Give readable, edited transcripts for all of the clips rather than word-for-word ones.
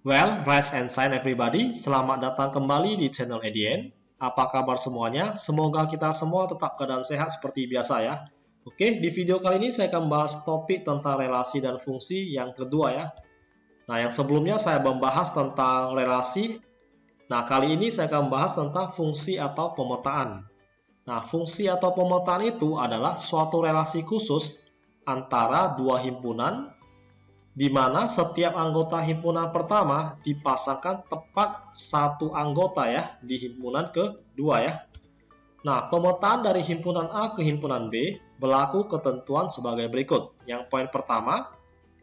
Well, rise and shine everybody. Selamat datang kembali di channel EDN. Apa kabar semuanya? Semoga kita semua tetap keadaan sehat seperti biasa ya. Oke, di video kali ini saya akan membahas topik tentang relasi dan fungsi yang kedua ya. Nah, yang sebelumnya saya membahas tentang relasi. Nah, kali ini saya akan membahas tentang fungsi atau pemetaan. Nah, fungsi atau pemetaan itu adalah suatu relasi khusus antara dua himpunan di mana setiap anggota himpunan pertama dipasangkan tepat satu anggota ya di himpunan kedua ya. Nah, pemetaan dari himpunan A ke himpunan B berlaku ketentuan sebagai berikut. Yang poin pertama,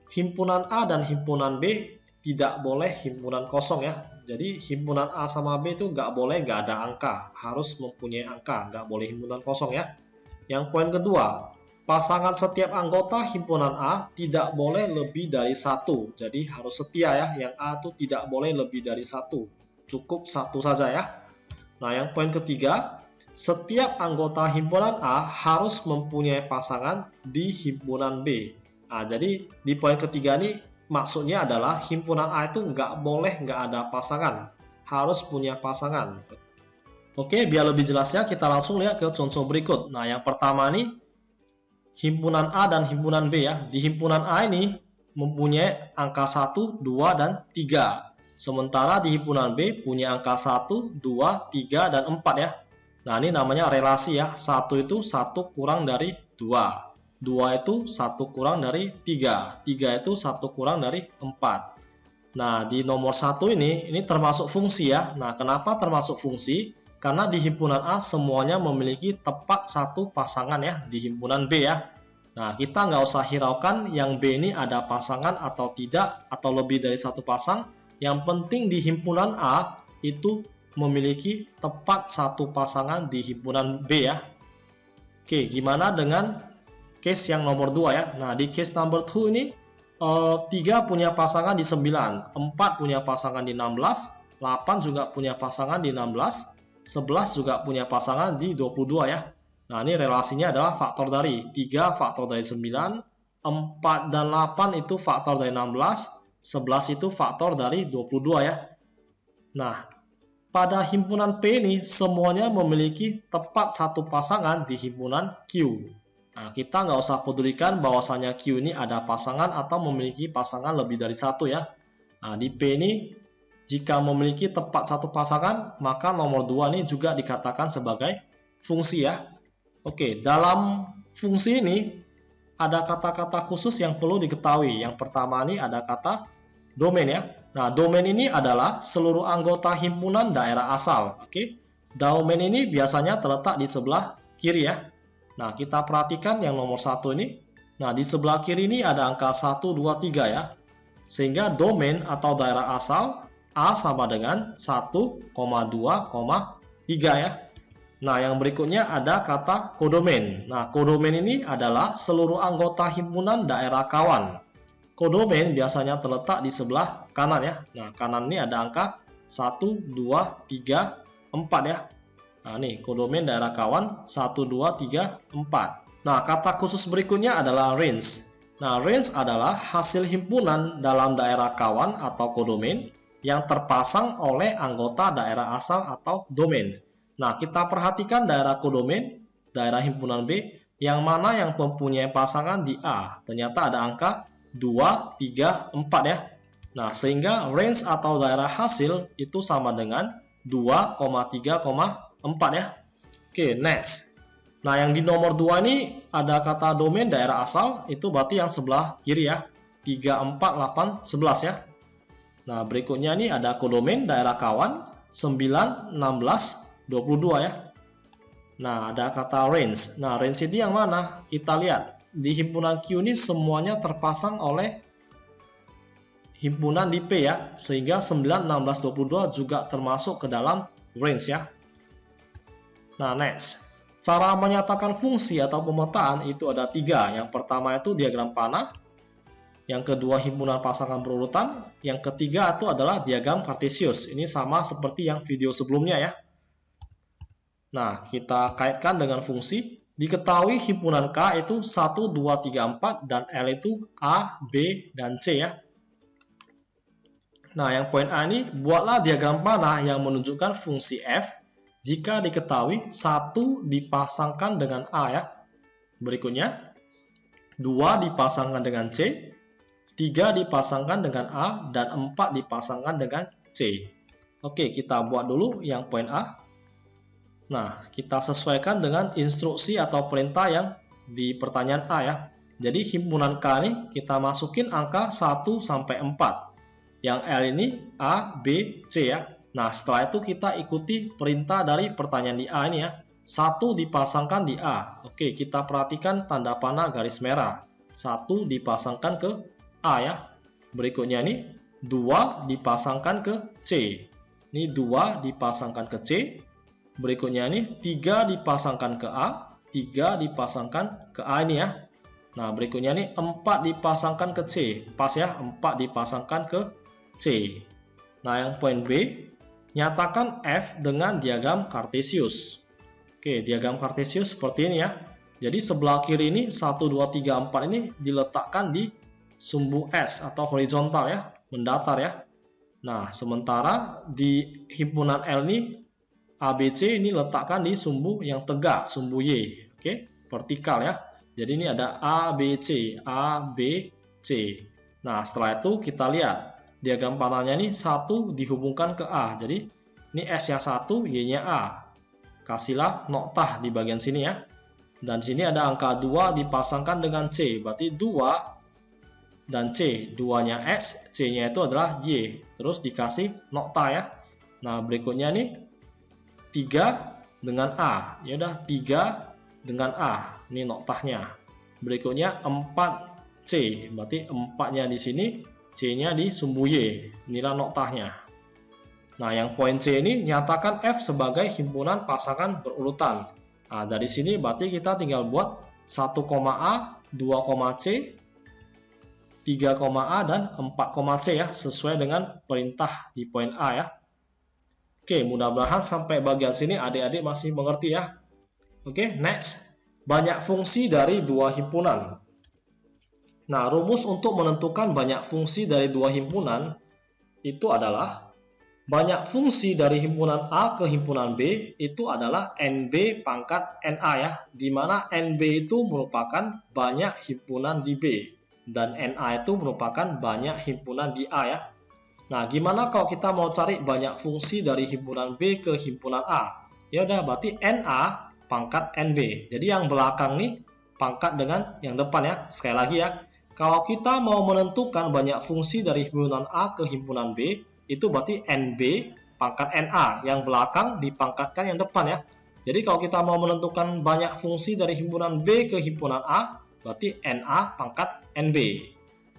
himpunan A dan himpunan B tidak boleh himpunan kosong ya. Jadi himpunan A sama B itu nggak boleh nggak ada angka, harus mempunyai angka, nggak boleh himpunan kosong ya. Yang poin kedua, pasangan setiap anggota himpunan A tidak boleh lebih dari satu. Jadi harus setia ya. Yang A itu tidak boleh lebih dari satu. Cukup satu saja ya. Nah, yang poin ketiga, setiap anggota himpunan A harus mempunyai pasangan di himpunan B. Nah, jadi di poin ketiga ini maksudnya adalah himpunan A itu nggak boleh nggak ada pasangan. Harus punya pasangan. Oke, biar lebih jelas ya, kita langsung lihat ke contoh berikut. Nah, yang pertama nih, himpunan A dan himpunan B ya. Di himpunan A ini mempunyai angka 1, 2, dan 3. Sementara di himpunan B punya angka 1, 2, 3, dan 4 ya. Nah, ini namanya relasi ya. 1 itu 1 kurang dari 2. 2 itu 1 kurang dari 3. 3 itu 1 kurang dari 4. Nah, di nomor 1 ini termasuk fungsi ya. Nah, kenapa termasuk fungsi? Karena di himpunan A semuanya memiliki tepat satu pasangan ya di himpunan B ya. Nah, kita nggak usah hiraukan yang B ini ada pasangan atau tidak, atau lebih dari satu pasang. Yang penting di himpunan A itu memiliki tepat satu pasangan di himpunan B ya. Oke, gimana dengan case yang nomor 2 ya. Nah, di case number 2 ini 3 punya pasangan di 9, 4 punya pasangan di 16, 8 juga punya pasangan di 16, 11 juga punya pasangan di 22 ya. Nah, ini relasinya adalah faktor dari 3 faktor dari 9, 4 dan 8 itu faktor dari 16, 11 itu faktor dari 22 ya. Nah, pada himpunan P ini semuanya memiliki tepat satu pasangan di himpunan Q. Nah, kita nggak usah pedulikan bahwasanya Q ini ada pasangan atau memiliki pasangan lebih dari satu ya. Nah, di P ini jika memiliki tepat satu pasangan, maka nomor 2 ini juga dikatakan sebagai fungsi ya. Oke, dalam fungsi ini ada kata-kata khusus yang perlu diketahui. Yang pertama ini ada kata domain ya. Nah, domain ini adalah seluruh anggota himpunan daerah asal. Oke, domain ini biasanya terletak di sebelah kiri ya. Nah, kita perhatikan yang nomor 1 ini. Nah, di sebelah kiri ini ada angka 1, 2, 3 ya. Sehingga domain atau daerah asal A sama dengan 1,2,3 ya. Nah, yang berikutnya ada kata kodomain. Nah, kodomain ini adalah seluruh anggota himpunan daerah kawan. Kodomain biasanya terletak di sebelah kanan ya. Nah, kanan ini ada angka 1, 2, 3, 4 ya. Nah, ini kodomain daerah kawan 1, 2, 3, 4. Nah, kata khusus berikutnya adalah range. Nah, range adalah hasil himpunan dalam daerah kawan atau kodomain yang terpasang oleh anggota daerah asal atau domain. Nah, kita perhatikan daerah kodomain, daerah himpunan B, yang mana yang mempunyai pasangan di A. Ternyata ada angka 2, 3, 4 ya. Nah, sehingga range atau daerah hasil itu sama dengan 2,3,4 ya. Oke, next. Nah, yang di nomor 2 ini ada kata domain daerah asal, itu berarti yang sebelah kiri ya. 3, 4, 8, 11 ya. Nah, berikutnya ini ada kodomain daerah kawan 9, 16, 22 ya. Nah, ada kata range. Nah, range ini yang mana? Kita lihat. Di himpunan Q ini semuanya terpasang oleh himpunan di P ya. Sehingga 9, 16, 22 juga termasuk ke dalam range ya. Nah, next. Cara menyatakan fungsi atau pemetaan itu ada 3. Yang pertama itu diagram panah. Yang kedua himpunan pasangan berurutan. Yang ketiga itu adalah diagram kartesius. Ini sama seperti yang video sebelumnya ya. Nah, kita kaitkan dengan fungsi. Diketahui himpunan K itu 1, 2, 3, 4 dan L itu A, B, dan C ya. Nah, yang poin A ini, buatlah diagram panah yang menunjukkan fungsi f jika diketahui 1 dipasangkan dengan A ya. Berikutnya, 2 dipasangkan dengan C, 3 dipasangkan dengan A, dan 4 dipasangkan dengan C. Oke, kita buat dulu yang poin A. Nah, kita sesuaikan dengan instruksi atau perintah yang di pertanyaan A ya. Jadi himpunan K ini kita masukin angka 1 sampai 4. Yang L ini A, B, C ya. Nah, setelah itu kita ikuti perintah dari pertanyaan di A ini ya. 1 dipasangkan di A. Oke, kita perhatikan tanda panah garis merah. 1 dipasangkan ke A ya. Berikutnya ini 2 dipasangkan ke C. Ini 2 dipasangkan ke C. Berikutnya ini 3 dipasangkan ke A. 3 dipasangkan ke A ini ya. Nah, berikutnya ini 4 dipasangkan ke C. Pas ya, 4 dipasangkan ke C. Nah, yang poin B, nyatakan F dengan diagram Kartesius. Oke, diagram Kartesius seperti ini ya. Jadi sebelah kiri ini 1, 2, 3, 4 ini diletakkan di sumbu S atau horizontal ya, mendatar ya. Nah, sementara di himpunan L ini ABC ini letakkan di sumbu yang tegak, sumbu Y. Oke, vertikal ya. Jadi ini ada ABC, ABC. Nah, setelah itu kita lihat diagram panahnya ini 1 dihubungkan ke A. Jadi ini S-nya 1, Y-nya A. Kasihlah noktah di bagian sini ya. Dan sini ada angka 2 dipasangkan dengan C. Berarti 2 dan C. 2-nya S, C-nya itu adalah Y. Terus dikasih noktah ya. Nah, berikutnya nih 3 dengan A. Ya udah 3 dengan A. Ini noktahnya. Berikutnya 4C. Berarti 4-nya di sini, C-nya di sumbu Y. Inilah noktahnya. Nah, yang poin C ini nyatakan F sebagai himpunan pasangan berurutan. Nah, dari sini berarti kita tinggal buat 1,A, 2,C, 3,A, dan 4,C ya, sesuai dengan perintah di poin A ya. Oke, mudah-mudahan sampai bagian sini adik-adik masih mengerti ya. Oke, next. Banyak fungsi dari dua himpunan. Nah, rumus untuk menentukan banyak fungsi dari dua himpunan itu adalah banyak fungsi dari himpunan A ke himpunan B itu adalah NB pangkat NA ya, di mana NB itu merupakan banyak himpunan di B dan NA itu merupakan banyak himpunan di A ya. Nah, gimana kalau kita mau cari banyak fungsi dari himpunan B ke himpunan A? Ya udah, berarti NA pangkat NB. Jadi yang belakang nih pangkat dengan yang depan ya. Sekali lagi ya, kalau kita mau menentukan banyak fungsi dari himpunan A ke himpunan B, itu berarti NB pangkat NA, yang belakang dipangkatkan yang depan ya. Jadi kalau kita mau menentukan banyak fungsi dari himpunan B ke himpunan A, berarti NA pangkat NB.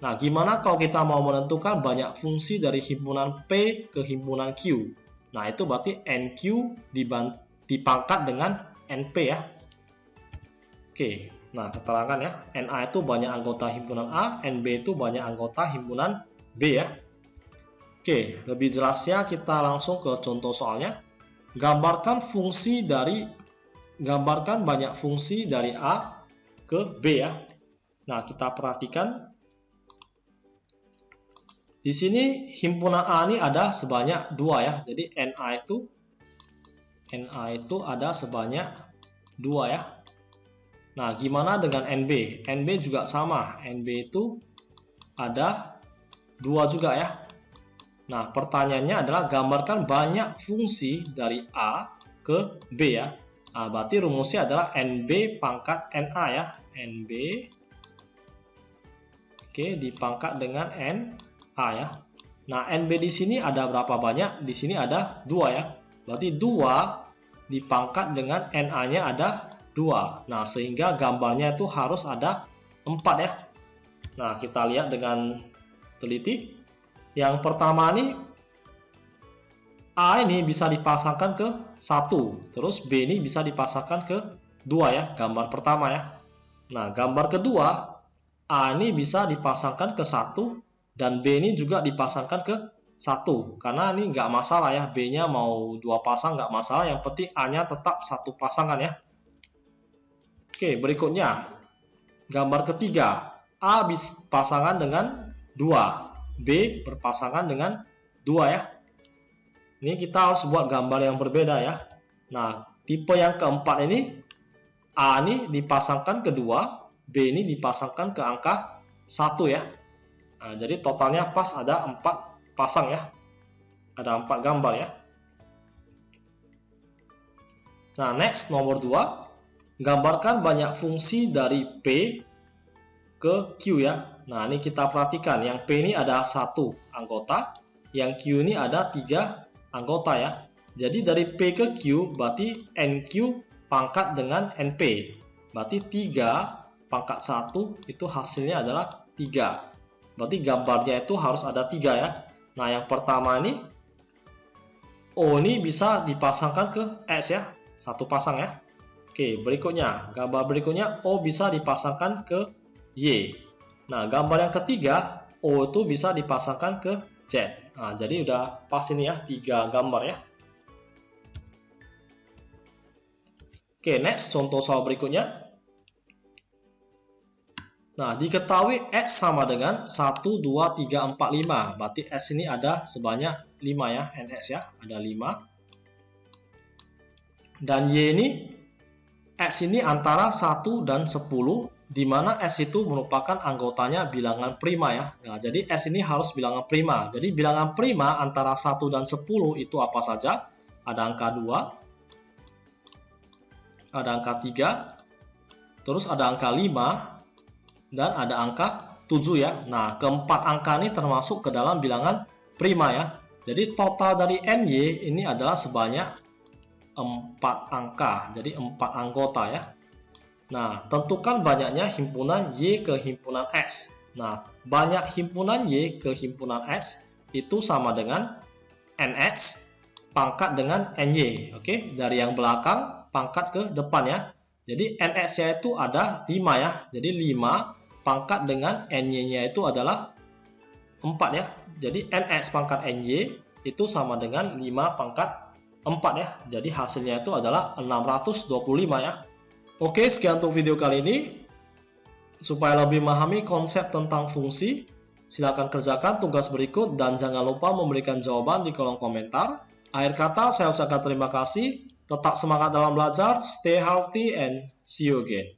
Nah, gimana kalau kita mau menentukan banyak fungsi dari himpunan P ke himpunan Q? Nah, itu berarti NQ dipangkat dengan NP ya. Oke, nah keterangan ya, NA itu banyak anggota himpunan A, NB itu banyak anggota himpunan B ya. Oke, lebih jelasnya kita langsung ke contoh soalnya. Gambarkan banyak fungsi dari A ke B ya. Nah, kita perhatikan di sini himpunan A ini ada sebanyak 2 ya. Jadi NA itu ada sebanyak 2 ya. Nah, gimana dengan NB? NB juga sama. NB itu ada 2 juga ya. Nah, pertanyaannya adalah gambarkan banyak fungsi dari A ke B ya. Nah, berarti rumusnya adalah NB pangkat NA ya. NB dipangkat dengan NA ya. Nah, NB di sini ada berapa banyak? Di sini ada 2 ya. Berarti 2 dipangkat dengan NA-nya ada 2. Nah, sehingga gambarnya itu harus ada 4 ya. Nah, kita lihat dengan teliti. Yang pertama nih, A ini bisa dipasangkan ke 1. Terus B ini bisa dipasangkan ke 2 ya. Gambar pertama ya. Nah, gambar kedua, A ini bisa dipasangkan ke 1. Dan B ini juga dipasangkan ke 1. Karena ini nggak masalah ya. B-nya mau 2 pasang nggak masalah. Yang penting A-nya tetap 1 pasangan ya. Oke, berikutnya. Gambar ketiga. A pasangan dengan 2. B berpasangan dengan 2 ya. Ini kita harus buat gambar yang berbeda ya. Nah, tipe yang keempat ini, A ini dipasangkan ke 2, B ini dipasangkan ke angka 1 ya. Nah, jadi totalnya pas ada 4 pasang ya. Ada 4 gambar ya. Nah, next nomor 2, gambarkan banyak fungsi dari P ke Q ya. Nah, ini kita perhatikan, yang P ini ada 1 anggota, yang Q ini ada 3 anggota ya. Jadi dari P ke Q berarti NQ pangkat dengan NP. Berarti 3 pangkat 1 itu hasilnya adalah 3. Berarti gambarnya itu harus ada 3 ya. Nah, yang pertama ini O ini bisa dipasangkan ke S ya. 1 pasang ya. Oke, berikutnya, gambar berikutnya O bisa dipasangkan ke Y. Nah, gambar yang ketiga, O itu bisa dipasangkan ke Z. Nah, jadi udah pas ini ya, 3 gambar ya. Oke, next, contoh soal berikutnya. Nah, diketahui X sama dengan 1, 2, 3, 4, 5. Berarti S ini ada sebanyak 5 ya, NX ya, ada 5. Dan Y ini, X ini antara 1 dan 10, di mana S itu merupakan anggotanya bilangan prima ya. Nah, jadi S ini harus bilangan prima. Jadi bilangan prima antara 1 dan 10 itu apa saja? Ada angka 2, ada angka 3, terus ada angka 5, dan ada angka 7 ya. Nah, keempat angka ini termasuk ke dalam bilangan prima ya. Jadi total dari NY ini adalah sebanyak 4 angka. Jadi 4 anggota ya. Nah, tentukan banyaknya himpunan Y ke himpunan X. Nah, banyak himpunan Y ke himpunan X itu sama dengan NX pangkat dengan NY. Oke, dari yang belakang pangkat ke depan ya. Jadi NX-nya itu ada 5 ya. Jadi 5 pangkat dengan NY-nya itu adalah 4 ya. Jadi NX pangkat NY itu sama dengan 5 pangkat 4 ya. Jadi hasilnya itu adalah 625 ya. Oke, sekian untuk video kali ini. Supaya lebih memahami konsep tentang fungsi, silakan kerjakan tugas berikut dan jangan lupa memberikan jawaban di kolom komentar. Akhir kata, saya ucapkan terima kasih. Tetap semangat dalam belajar, stay healthy, and see you again.